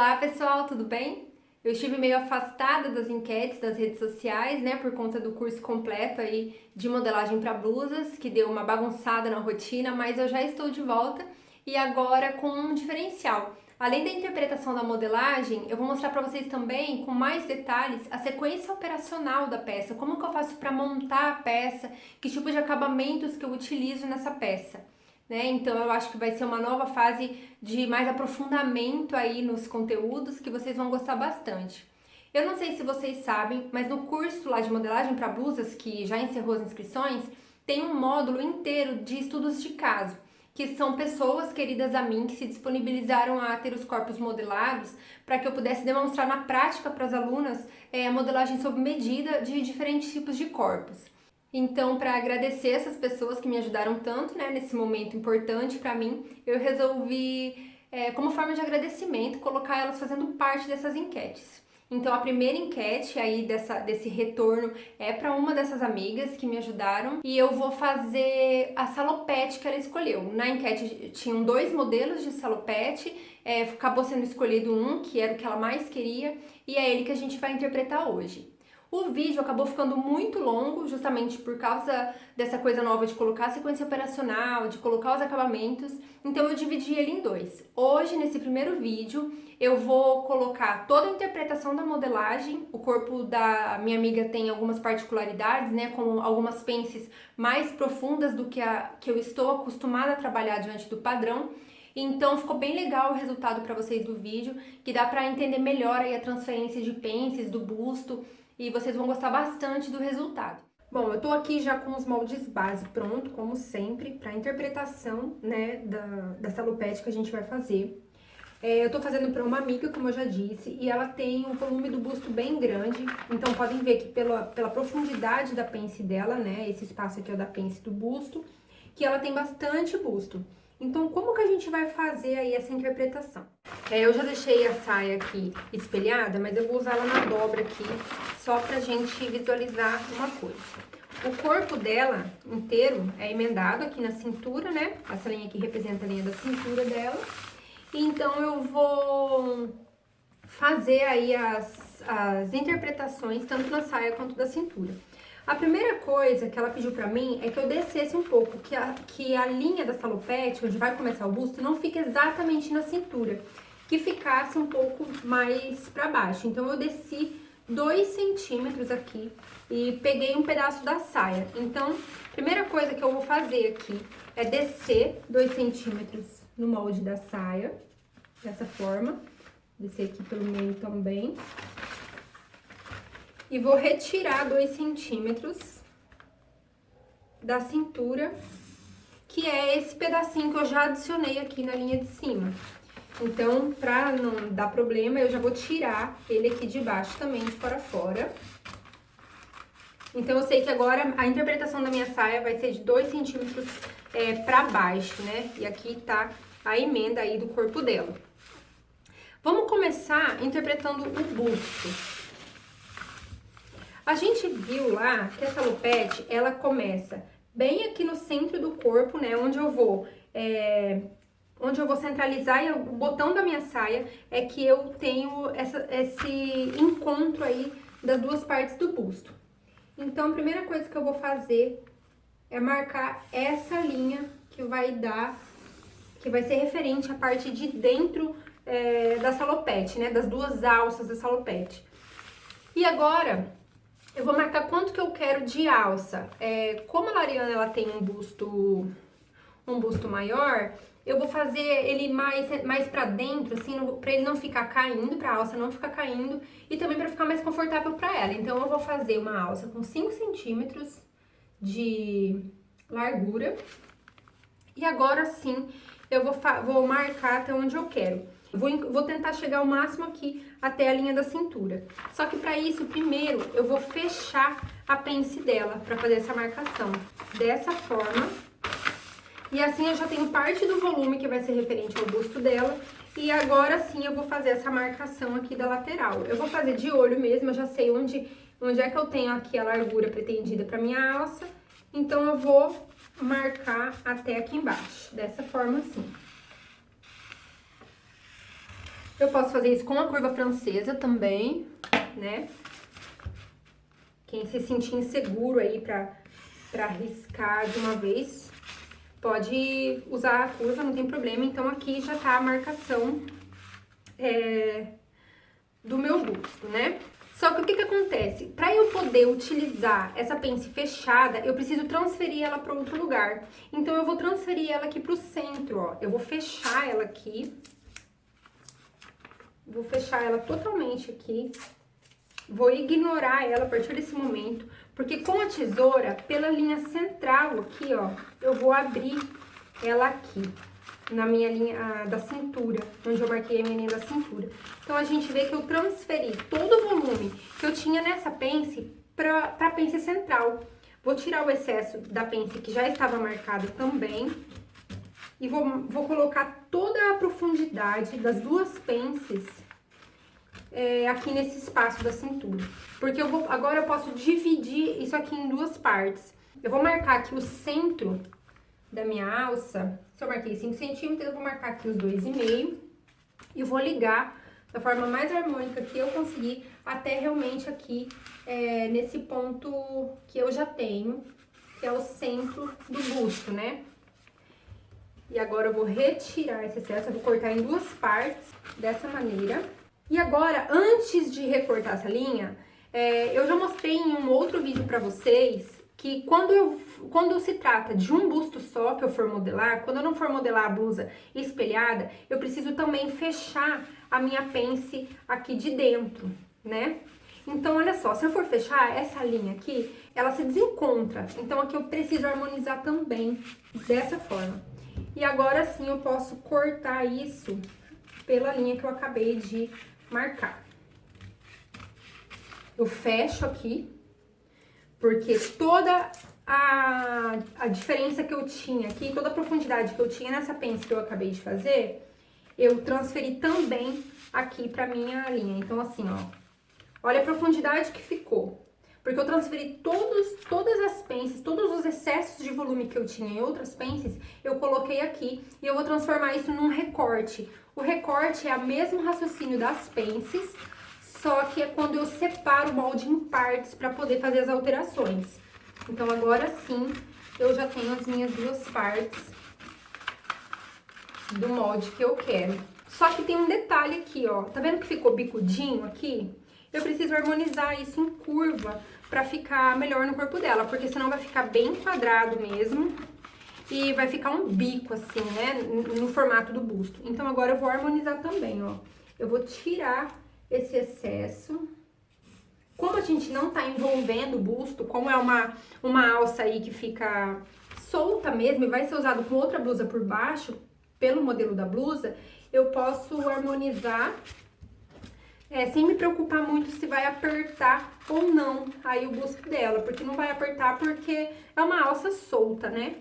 Olá pessoal, tudo bem? Eu estive meio afastada das enquetes das redes sociais, né, por conta do curso completo aí de modelagem para blusas, que deu uma bagunçada na rotina, mas eu já estou de volta e agora com um diferencial. Além da interpretação da modelagem, eu vou mostrar para vocês também, com mais detalhes, a sequência operacional da peça, como que eu faço para montar a peça, que tipo de acabamentos que eu utilizo nessa peça. Né? Então eu acho que vai ser uma nova fase de mais aprofundamento aí nos conteúdos que vocês vão gostar bastante. Eu não sei se vocês sabem, mas no curso lá de modelagem para blusas, que já encerrou as inscrições, tem um módulo inteiro de estudos de caso, que são pessoas queridas a mim que se disponibilizaram a ter os corpos modelados para que eu pudesse demonstrar na prática para as alunas a modelagem sob medida de diferentes tipos de corpos. Então, para agradecer essas pessoas que me ajudaram tanto, né, nesse momento importante para mim, eu resolvi, como forma de agradecimento, colocar elas fazendo parte dessas enquetes. Então, a primeira enquete aí desse retorno é para uma dessas amigas que me ajudaram e eu vou fazer a salopete que ela escolheu. Na enquete tinham 2 modelos de salopete, acabou sendo escolhido um, que era o que ela mais queria, e é ele que a gente vai interpretar hoje. O vídeo acabou ficando muito longo, justamente por causa dessa coisa nova de colocar a sequência operacional, de colocar os acabamentos, então eu dividi ele em 2. Hoje, nesse primeiro vídeo, eu vou colocar toda a interpretação da modelagem. O corpo da minha amiga tem algumas particularidades, né, com algumas pences mais profundas do que a que eu estou acostumada a trabalhar diante do padrão. Então ficou bem legal o resultado para vocês do vídeo, que dá para entender melhor aí a transferência de pences do busto, e vocês vão gostar bastante do resultado. Bom, eu tô aqui já com os moldes base pronto, como sempre, para interpretação, né, da salopete que a gente vai fazer. Eu tô fazendo para uma amiga, como eu já disse, e ela tem um volume do busto bem grande, então podem ver que pela profundidade da pence dela, né, esse espaço aqui é o da pence do busto, que ela tem bastante busto. Então, como que a gente vai fazer aí essa interpretação? Eu já deixei a saia aqui espelhada, mas eu vou usar ela na dobra aqui, só pra gente visualizar uma coisa. O corpo dela inteiro é emendado aqui na cintura, né? Essa linha aqui representa a linha da cintura dela. Então, eu vou fazer aí as interpretações, tanto na saia quanto da cintura. A primeira coisa que ela pediu pra mim é que eu descesse um pouco, que a linha da salopete, onde vai começar o busto, não fique exatamente na cintura, que ficasse um pouco mais pra baixo. Então, eu desci 2 centímetros aqui e peguei um pedaço da saia. Então, a primeira coisa que eu vou fazer aqui é descer 2 centímetros no molde da saia, dessa forma. Descer aqui pelo meio também. E vou retirar 2 centímetros da cintura, que é esse pedacinho que eu já adicionei aqui na linha de cima. Então, pra não dar problema, eu já vou tirar ele aqui de baixo também, de fora a fora. Então, eu sei que agora a interpretação da minha saia vai ser de 2 centímetros pra baixo, né? E aqui tá a emenda aí do corpo dela. Vamos começar interpretando o busto. A gente viu lá que a salopete, ela começa bem aqui no centro do corpo, né? Onde eu vou centralizar, e o botão da minha saia é que eu tenho esse encontro aí das duas partes do busto. Então, a primeira coisa que eu vou fazer é marcar essa linha que vai ser referente à parte de dentro da salopete, né? Das duas alças da salopete. E agora, eu vou marcar quanto que eu quero de alça. Como a Lariana, ela tem um busto maior, eu vou fazer ele mais pra dentro, assim, pra ele não ficar caindo, pra alça não ficar caindo, e também pra ficar mais confortável pra ela. Então, eu vou fazer uma alça com 5 centímetros de largura. E agora sim, eu vou marcar até onde eu quero. Vou tentar chegar ao máximo aqui até a linha da cintura. Só que para isso, primeiro, eu vou fechar a pence dela para fazer essa marcação. Dessa forma. E assim eu já tenho parte do volume que vai ser referente ao busto dela. E agora sim eu vou fazer essa marcação aqui da lateral. Eu vou fazer de olho mesmo, eu já sei onde é que eu tenho aqui a largura pretendida para minha alça. Então, eu vou marcar até aqui embaixo, dessa forma assim. Eu posso fazer isso com a curva francesa também, né? Quem se sentir inseguro aí pra riscar de uma vez, pode usar a curva, não tem problema. Então, aqui já tá a marcação do meu busto, né? Só que o que acontece? Para eu poder utilizar essa pence fechada, eu preciso transferir ela para outro lugar. Então, eu vou transferir ela aqui pro centro, ó. Eu vou fechar ela aqui. Vou fechar ela totalmente aqui. Vou ignorar ela a partir desse momento, porque com a tesoura, pela linha central aqui, ó, eu vou abrir ela aqui, na minha linha da cintura, onde eu marquei a minha linha da cintura. Então, a gente vê que eu transferi todo o volume que eu tinha nessa pence pra pence central. Vou tirar o excesso da pence que já estava marcada também. E vou colocar toda a profundidade das duas pences aqui nesse espaço da cintura. Porque agora eu posso dividir isso aqui em duas partes. Eu vou marcar aqui o centro da minha alça. Se eu marquei 5 centímetros, eu vou marcar aqui os 2,5 e vou ligar da forma mais harmônica que eu conseguir até realmente aqui nesse ponto que eu já tenho, que é o centro do busto, né? E agora eu vou retirar esse excesso, eu vou cortar em duas partes, dessa maneira. E agora, antes de recortar essa linha, eu já mostrei em um outro vídeo pra vocês que quando se trata de um busto só que eu for modelar, quando eu não for modelar a blusa espelhada, eu preciso também fechar a minha pence aqui de dentro, né? Então, olha só, se eu for fechar essa linha aqui, ela se desencontra. Então, aqui eu preciso harmonizar também dessa forma. E agora sim eu posso cortar isso pela linha que eu acabei de marcar. Eu fecho aqui, porque toda a diferença que eu tinha aqui, toda a profundidade que eu tinha nessa pence que eu acabei de fazer, eu transferi também aqui pra minha linha. Então, assim, ó, olha a profundidade que ficou. Porque eu transferi todas as pences, todos os excessos de volume que eu tinha em outras pences, eu coloquei aqui e eu vou transformar isso num recorte. O recorte é o mesmo raciocínio das pences, só que é quando eu separo o molde em partes para poder fazer as alterações. Então, agora sim, eu já tenho as minhas duas partes do molde que eu quero. Só que tem um detalhe aqui, ó. Tá vendo que ficou bicudinho aqui? Eu preciso harmonizar isso em curva pra ficar melhor no corpo dela, porque senão vai ficar bem quadrado mesmo e vai ficar um bico assim, né, no formato do busto. Então, agora eu vou harmonizar também, ó. Eu vou tirar esse excesso. Como a gente não tá envolvendo o busto, como é uma alça aí que fica solta mesmo e vai ser usado com outra blusa por baixo, pelo modelo da blusa, eu posso harmonizar sem me preocupar muito se vai apertar ou não aí o busto dela, porque não vai apertar porque é uma alça solta, né?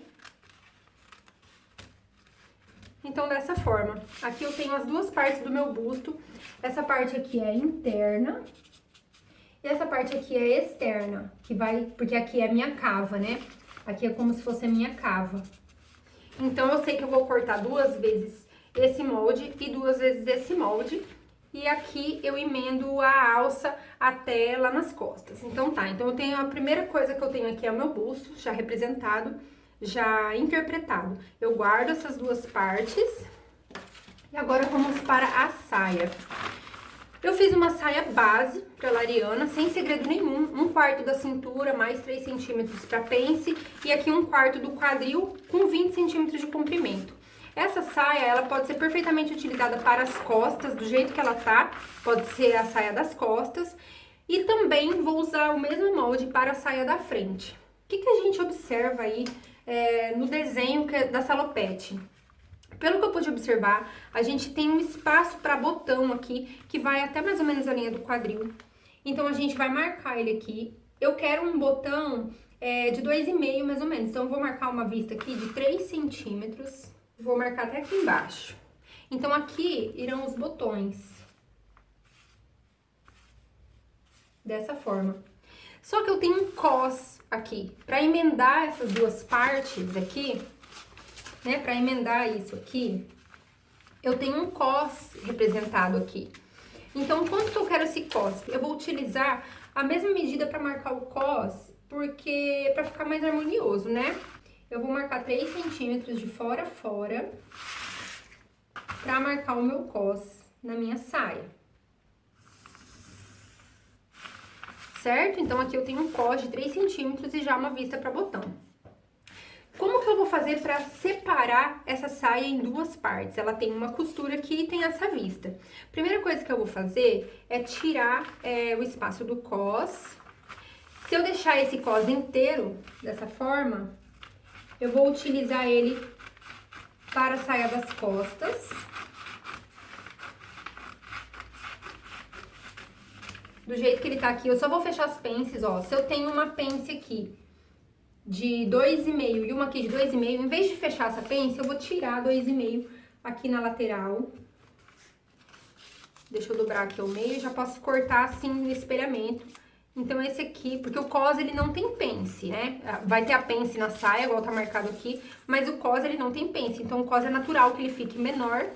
Então, dessa forma, aqui eu tenho as duas partes do meu busto, essa parte aqui é interna e essa parte aqui é externa, porque aqui é a minha cava, né? Aqui é como se fosse a minha cava. Então, eu sei que eu vou cortar 2 vezes esse molde e 2 vezes esse molde. E aqui eu emendo a alça até lá nas costas. Então tá, então eu tenho a primeira coisa que eu tenho aqui é o meu busto, já representado, já interpretado. Eu guardo essas duas partes. E agora vamos para a saia. Eu fiz uma saia base pra Lariana, sem segredo nenhum. 1/4 da cintura, mais 3 centímetros pra pence. E aqui 1/4 do quadril, com 20 centímetros de comprimento. Essa saia, ela pode ser perfeitamente utilizada para as costas, do jeito que ela tá. Pode ser a saia das costas. E também vou usar o mesmo molde para a saia da frente. O que a gente observa aí no desenho da salopete? Pelo que eu pude observar, a gente tem um espaço para botão aqui, que vai até mais ou menos a linha do quadril. Então, a gente vai marcar ele aqui. Eu quero um botão de 2,5 mais ou menos. Então, eu vou marcar uma vista aqui de 3 centímetros. Vou marcar até aqui embaixo. Então, aqui irão os botões. Dessa forma. Só que eu tenho um cos aqui. Pra emendar essas duas partes aqui, né? Pra emendar isso aqui, eu tenho um cos representado aqui. Então, quanto que eu quero esse cos? Eu vou utilizar a mesma medida para marcar o cos, porque para ficar mais harmonioso, né? Eu vou marcar 3 centímetros de fora a fora para marcar o meu cos na minha saia. Certo? Então, aqui eu tenho um cos de 3 centímetros e já uma vista para botão. Como que eu vou fazer para separar essa saia em duas partes? Ela tem uma costura aqui e tem essa vista. Primeira coisa que eu vou fazer é tirar o espaço do cos. Se eu deixar esse cos inteiro dessa forma, eu vou utilizar ele para a saia das costas. Do jeito que ele tá aqui, eu só vou fechar as pences, ó. Se eu tenho uma pence aqui de 2,5 e uma aqui de 2,5, em vez de fechar essa pence, eu vou tirar 2,5 aqui na lateral. Deixa eu dobrar aqui ao meio, já posso cortar assim no espelhamento. Então, esse aqui, porque o cos ele não tem pence, né? Vai ter a pence na saia, igual tá marcado aqui, mas o cos ele não tem pence. Então, o cos é natural que ele fique menor,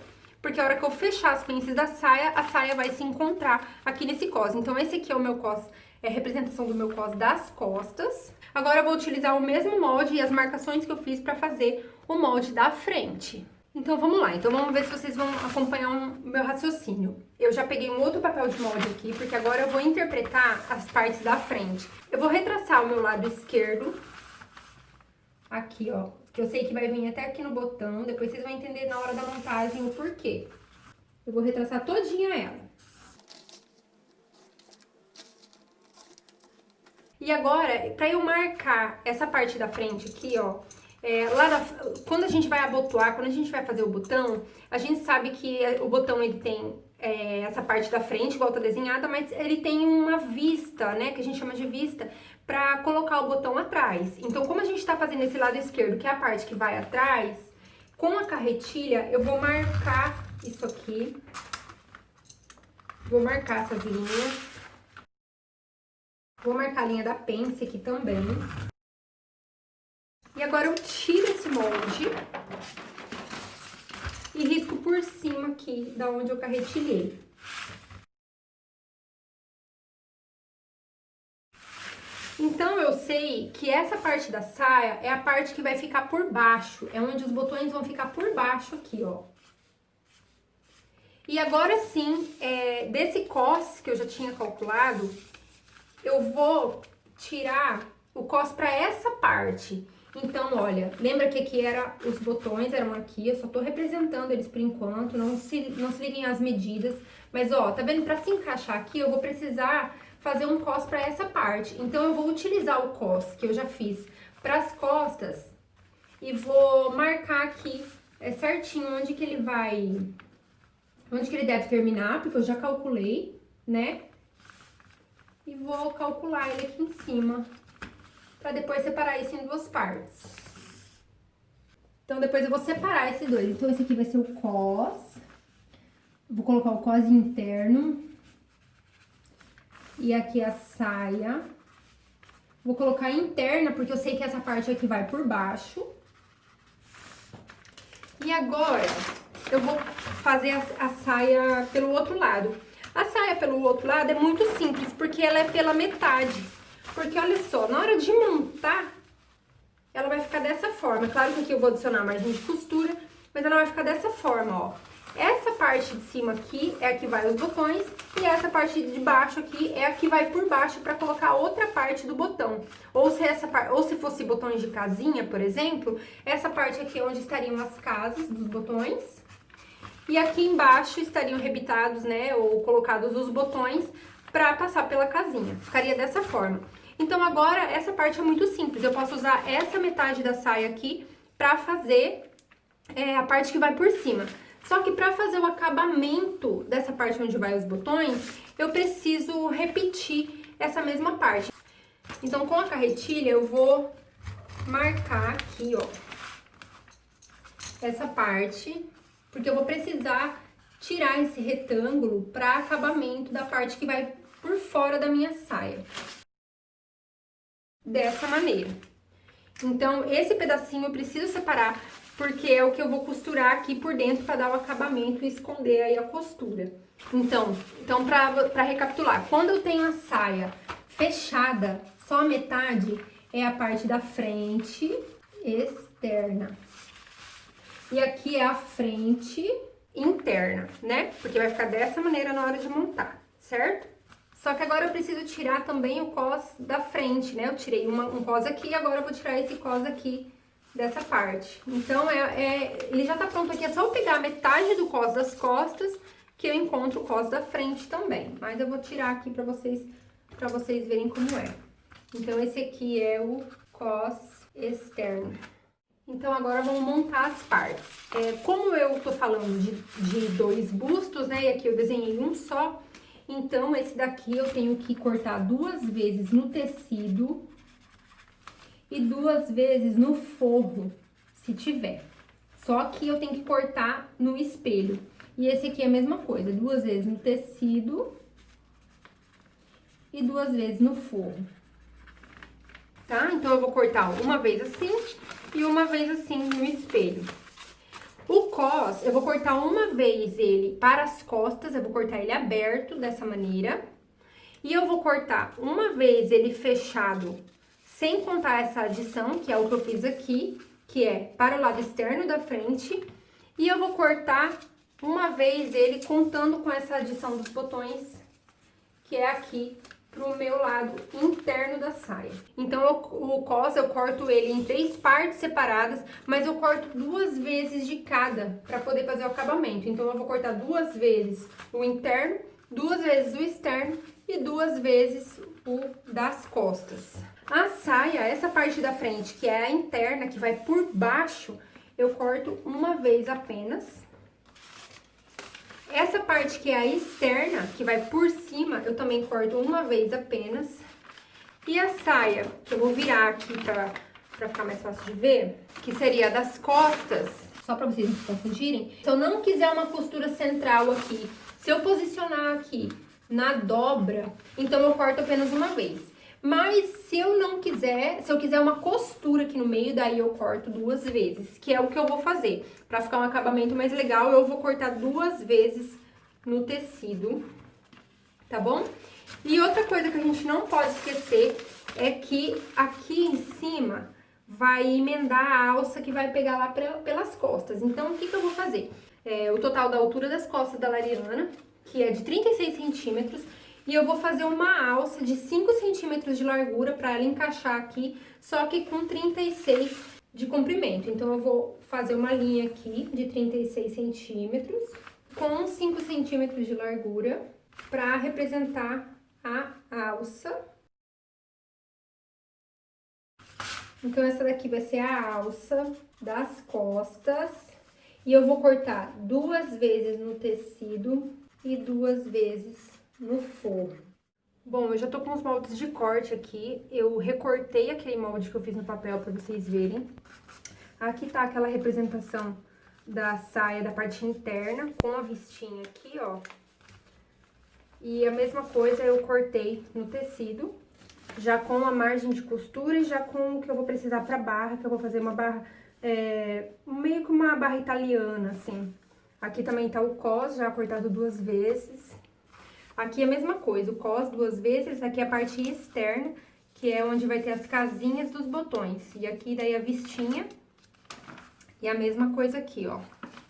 porque a hora que eu fechar as pences da saia, a saia vai se encontrar aqui nesse cos. Então, esse aqui é o meu cos, é a representação do meu cos das costas. Agora, eu vou utilizar o mesmo molde e as marcações que eu fiz pra fazer o molde da frente. Então, vamos lá. Então, vamos ver se vocês vão acompanhar o meu raciocínio. Eu já peguei um outro papel de molde aqui, porque agora eu vou interpretar as partes da frente. Eu vou retraçar o meu lado esquerdo, aqui, ó, que eu sei que vai vir até aqui no botão. Depois vocês vão entender na hora da montagem o porquê. Eu vou retraçar todinha ela. E agora, pra eu marcar essa parte da frente aqui, ó, quando a gente vai abotoar, quando a gente vai fazer o botão, a gente sabe que o botão ele tem essa parte da frente, igual tá desenhada, mas ele tem uma vista, né, que a gente chama de vista, pra colocar o botão atrás. Então, como a gente tá fazendo esse lado esquerdo, que é a parte que vai atrás, com a carretilha, eu vou marcar isso aqui. Vou marcar essas linhas. Vou marcar a linha da pence aqui também. E agora eu tiro esse molde e risco por cima aqui, da onde eu carretilhei. Então, eu sei que essa parte da saia é a parte que vai ficar por baixo. É onde os botões vão ficar por baixo aqui, ó. E agora sim, desse cos que eu já tinha calculado, eu vou tirar o cos para essa parte. Então, olha, lembra que aqui os botões eram aqui, eu só tô representando eles por enquanto, não se liguem às medidas. Mas, ó, tá vendo? Pra se encaixar aqui, eu vou precisar fazer um cos pra essa parte. Então, eu vou utilizar o cos que eu já fiz pras costas e vou marcar aqui certinho onde que ele deve terminar, porque eu já calculei, né? E vou calcular ele aqui em cima, pra depois separar isso em duas partes. Então, depois eu vou separar esses dois. Então, esse aqui vai ser o cos. Vou colocar o cos interno. E aqui a saia. Vou colocar interna, porque eu sei que essa parte aqui vai por baixo. E agora, eu vou fazer a saia pelo outro lado. A saia pelo outro lado é muito simples, porque ela é pela metade. Porque, olha só, na hora de montar, ela vai ficar dessa forma. Claro que aqui eu vou adicionar margem de costura, mas ela vai ficar dessa forma, ó. Essa parte de cima aqui é a que vai os botões, e essa parte de baixo aqui é a que vai por baixo para colocar outra parte do botão. Ou se fosse botões de casinha, por exemplo, essa parte aqui é onde estariam as casas dos botões. E aqui embaixo estariam rebitados, né, ou colocados os botões para passar pela casinha. Ficaria dessa forma. Então, agora, essa parte é muito simples. Eu posso usar essa metade da saia aqui pra fazer a parte que vai por cima. Só que pra fazer o acabamento dessa parte onde vai os botões, eu preciso repetir essa mesma parte. Então, com a carretilha, eu vou marcar aqui, ó, essa parte, porque eu vou precisar tirar esse retângulo para acabamento da parte que vai por fora da minha saia. Dessa maneira. Então, esse pedacinho eu preciso separar porque é o que eu vou costurar aqui por dentro para dar o acabamento e esconder aí a costura. Então para recapitular, quando eu tenho a saia fechada, só a metade é a parte da frente externa. E aqui é a frente interna, né? Porque vai ficar dessa maneira na hora de montar, certo? Só que agora eu preciso tirar também o cós da frente, né? Eu tirei um cós aqui, agora eu vou tirar esse cós aqui dessa parte. Então, ele já tá pronto aqui, é só eu pegar a metade do cós das costas que eu encontro o cós da frente também. Mas eu vou tirar aqui pra vocês verem como é. Então, esse aqui é o cós externo. Então, agora vamos montar as partes. Como eu tô falando de dois bustos, né? E aqui eu desenhei um só. Então, esse daqui eu tenho que cortar 2 vezes no tecido e 2 vezes no forro, se tiver. Só que eu tenho que cortar no espelho. E esse aqui é a mesma coisa, 2 vezes no tecido e 2 vezes no forro. Tá? Então, eu vou cortar uma vez assim e uma vez assim no espelho. O cós, eu vou cortar uma vez ele para as costas, eu vou cortar ele aberto dessa maneira. E eu vou cortar uma vez ele fechado, sem contar essa adição, que é o que eu fiz aqui, que é para o lado externo da frente. E eu vou cortar uma vez ele contando com essa adição dos botões, que é aqui pro meu lado interno da saia. Então, o cós eu corto ele em 3 partes separadas, mas eu corto 2 vezes de cada para poder fazer o acabamento. Então, eu vou cortar 2 vezes o interno, 2 vezes o externo e 2 vezes o das costas. A saia, essa parte da frente, que é a interna, que vai por baixo, eu corto uma vez apenas. Essa parte que é a externa, que vai por cima, eu também corto uma vez apenas. E a saia, que eu vou virar aqui pra ficar mais fácil de ver, que seria a das costas, só pra vocês não se confundirem. Se eu não quiser uma costura central aqui, se eu posicionar aqui na dobra, então eu corto apenas uma vez. Mas se eu não quiser, se eu quiser uma costura aqui no meio, daí eu corto 2 vezes, que é o que eu vou fazer. Pra ficar um acabamento mais legal, eu vou cortar 2 vezes no tecido, tá bom? E outra coisa que a gente não pode esquecer é que aqui em cima vai emendar a alça que vai pegar lá pelas costas. Então, o que eu vou fazer? O total da altura das costas da Lariana, que é de 36 centímetros, e eu vou fazer uma alça de 5 centímetros de largura para ela encaixar aqui, só que com 36 de comprimento. Então, eu vou fazer uma linha aqui de 36 centímetros com 5 centímetros de largura para representar a alça. Então, essa daqui vai ser a alça das costas. E eu vou cortar 2 vezes no tecido e 2 vezes no forro. Bom, eu já tô com os moldes de corte aqui. Eu recortei aquele molde que eu fiz no papel pra vocês verem. Aqui tá aquela representação da saia da parte interna com a vistinha aqui, ó. E a mesma coisa eu cortei no tecido, já com a margem de costura e já com o que eu vou precisar pra barra, que eu vou fazer uma barra, meio que uma barra italiana, assim. Aqui também tá o cós, já cortado 2 vezes. Aqui é a mesma coisa, o cós 2 vezes, aqui é a parte externa, que é onde vai ter as casinhas dos botões. E aqui daí a vistinha, e a mesma coisa aqui, ó,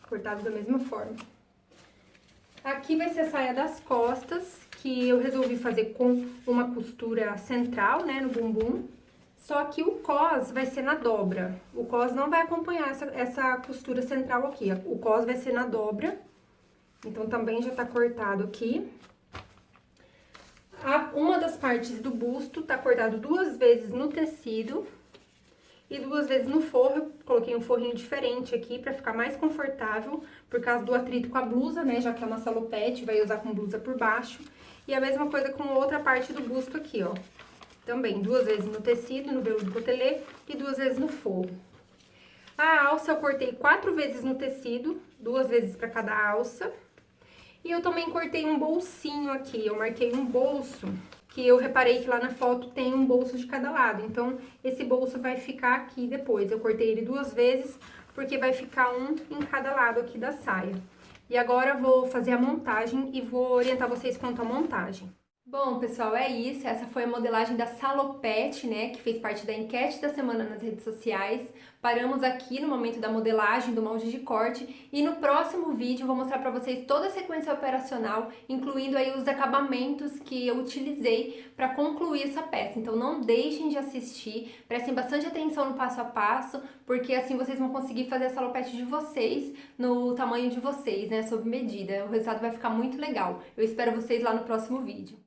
cortado da mesma forma. Aqui vai ser a saia das costas, que eu resolvi fazer com uma costura central, né, no bumbum. Só que o cós vai ser na dobra. O cós não vai acompanhar essa costura central aqui. O cós vai ser na dobra. Então, também já tá cortado aqui. Uma das partes do busto tá cortado 2 vezes no tecido e 2 vezes no forro. Eu coloquei um forrinho diferente aqui pra ficar mais confortável, por causa do atrito com a blusa, né? Já que é uma salopete, vai usar com blusa por baixo. E a mesma coisa com outra parte do busto aqui, ó. Também 2 vezes no tecido, no veludo cotelê, e 2 vezes no forro. A alça eu cortei 4 vezes no tecido, 2 vezes pra cada alça. E eu também cortei um bolsinho aqui, eu marquei um bolso, que eu reparei que lá na foto tem um bolso de cada lado. Então, esse bolso vai ficar aqui depois. Eu cortei ele 2 vezes, porque vai ficar um em cada lado aqui da saia. E agora eu vou fazer a montagem e vou orientar vocês quanto à montagem. Bom, pessoal, é isso. Essa foi a modelagem da salopete, né, que fez parte da enquete da semana nas redes sociais. Paramos aqui no momento da modelagem do molde de corte e no próximo vídeo eu vou mostrar para vocês toda a sequência operacional, incluindo aí os acabamentos que eu utilizei para concluir essa peça. Então não deixem de assistir, prestem bastante atenção no passo a passo, porque assim vocês vão conseguir fazer a salopete de vocês no tamanho de vocês, né, sob medida. O resultado vai ficar muito legal. Eu espero vocês lá no próximo vídeo.